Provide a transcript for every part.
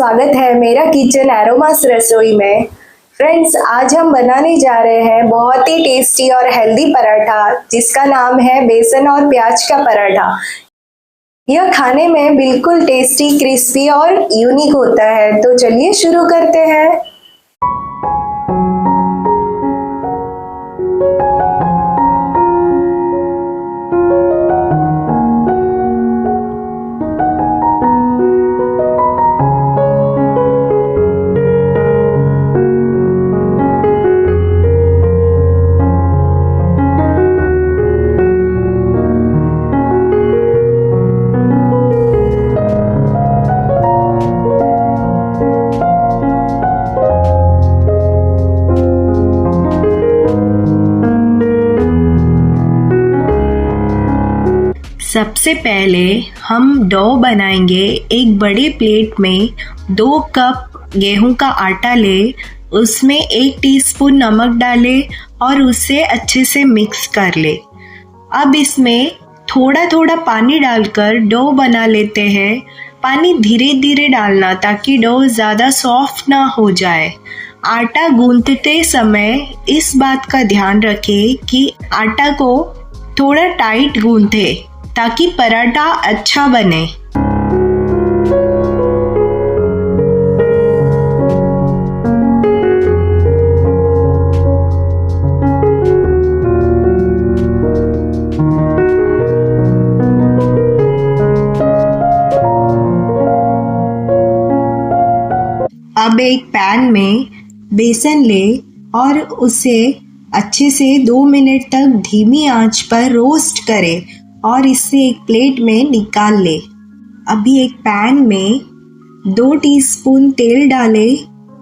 स्वागत है मेरा किचन एरोमास रसोई में। फ्रेंड्स, आज हम बनाने जा रहे हैं बहुत ही टेस्टी और हेल्दी पराठा जिसका नाम है बेसन और प्याज का पराठा। यह खाने में बिल्कुल टेस्टी, क्रिस्पी और यूनिक होता है। तो चलिए शुरू करते हैं। सबसे पहले हम डो बनाएंगे। एक बड़े प्लेट में 2 कप गेहूं का आटा ले, उसमें 1 टीस्पून नमक डाले और उसे अच्छे से मिक्स कर ले। अब इसमें थोड़ा थोड़ा पानी डालकर डो बना लेते हैं। पानी धीरे धीरे डालना ताकि डो ज़्यादा सॉफ्ट ना हो जाए। आटा गूंथते समय इस बात का ध्यान रखें कि आटा को थोड़ा टाइट गूंथे ताकि पराठा अच्छा बने। अब एक पैन में बेसन ले और उसे अच्छे से 2 मिनट तक धीमी आंच पर रोस्ट करें और इसे एक प्लेट में निकाल ले। अभी एक पैन में 2 टीस्पून तेल डाले।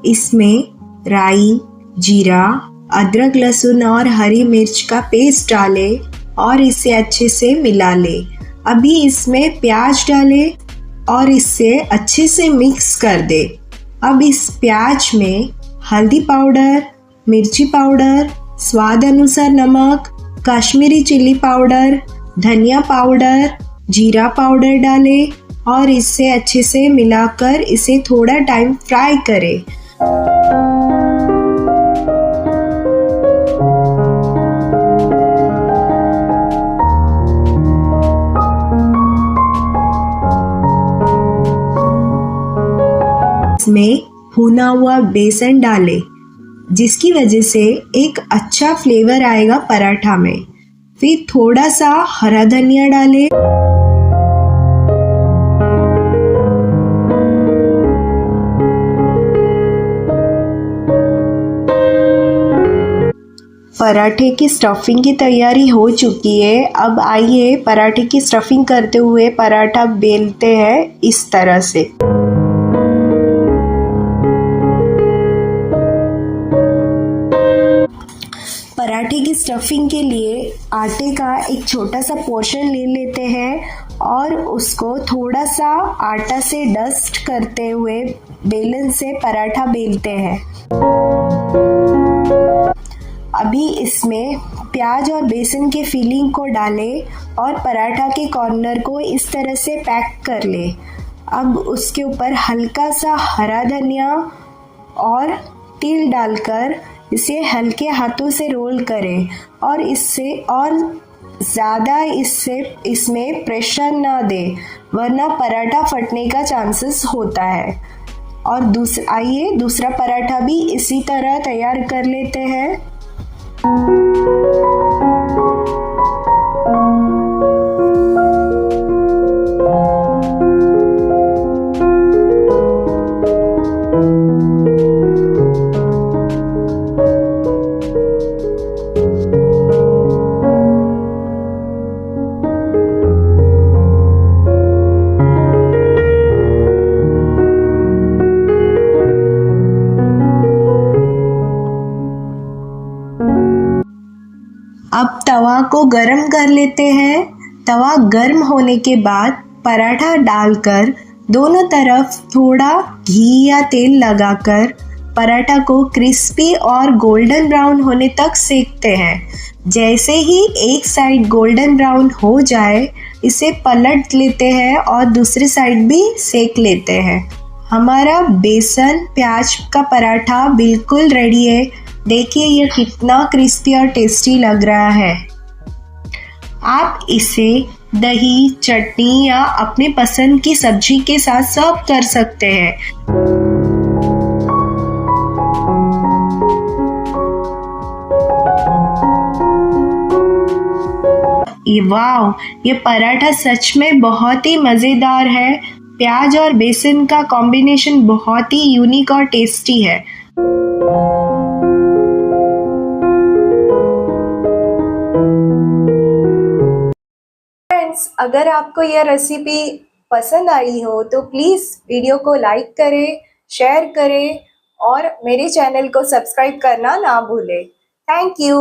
इसमें राई, जीरा, अदरक, लहसुन और हरी मिर्च का पेस्ट डाले और इसे अच्छे से मिला ले। अभी इसमें प्याज डाले और इसे अच्छे से मिक्स कर दे। अब इस प्याज में हल्दी पाउडर, मिर्ची पाउडर, स्वाद अनुसार नमक, कश्मीरी चिली पाउडर, धनिया पाउडर, जीरा पाउडर डालें और इसे अच्छे से मिलाकर इसे थोड़ा टाइम फ्राई करें। इसमें भुना हुआ बेसन डालें जिसकी वजह से एक अच्छा फ्लेवर आएगा पराठा में। फिर थोड़ा सा हरा धनिया डालें। पराठे की स्टफिंग की तैयारी हो चुकी है। अब आइए पराठे की स्टफिंग करते हुए पराठा बेलते हैं इस तरह से। पराठे की स्टफिंग के लिए आटे का एक छोटा सा पोर्शन ले लेते हैं और उसको थोड़ा सा आटा से डस्ट करते हुए बेलन से पराठा बेलते हैं। अभी इसमें प्याज और बेसन के फिलिंग को डालें और पराठा के कॉर्नर को इस तरह से पैक कर ले। अब उसके ऊपर हल्का सा हरा धनिया और तिल डालकर इसे हल्के हाथों से रोल करें और इससे और ज़्यादा इसमें प्रेशर ना दें वरना पराठा फटने का चांसेस होता है। और आइए दूसरा पराठा भी इसी तरह तैयार कर लेते हैं। अब तवा को गरम कर लेते हैं। तवा गर्म होने के बाद पराठा डालकर दोनों तरफ थोड़ा घी या तेल लगाकर पराठा को क्रिस्पी और गोल्डन ब्राउन होने तक सेकते हैं। जैसे ही एक साइड गोल्डन ब्राउन हो जाए इसे पलट लेते हैं और दूसरी साइड भी सेक लेते हैं। हमारा बेसन प्याज का पराठा बिल्कुल रेडी है। देखिए ये कितना क्रिस्पी और टेस्टी लग रहा है। आप इसे दही, चटनी या अपने पसंद की सब्जी के साथ सर्व कर सकते हैं। वाह, ये पराठा सच में बहुत ही मज़ेदार है। प्याज और बेसन का कॉम्बिनेशन बहुत ही यूनिक और टेस्टी है। फ्रेंड्स, अगर आपको यह रेसिपी पसंद आई हो तो प्लीज़ वीडियो को लाइक करें, शेयर करें और मेरे चैनल को सब्सक्राइब करना ना भूलें। Thank you.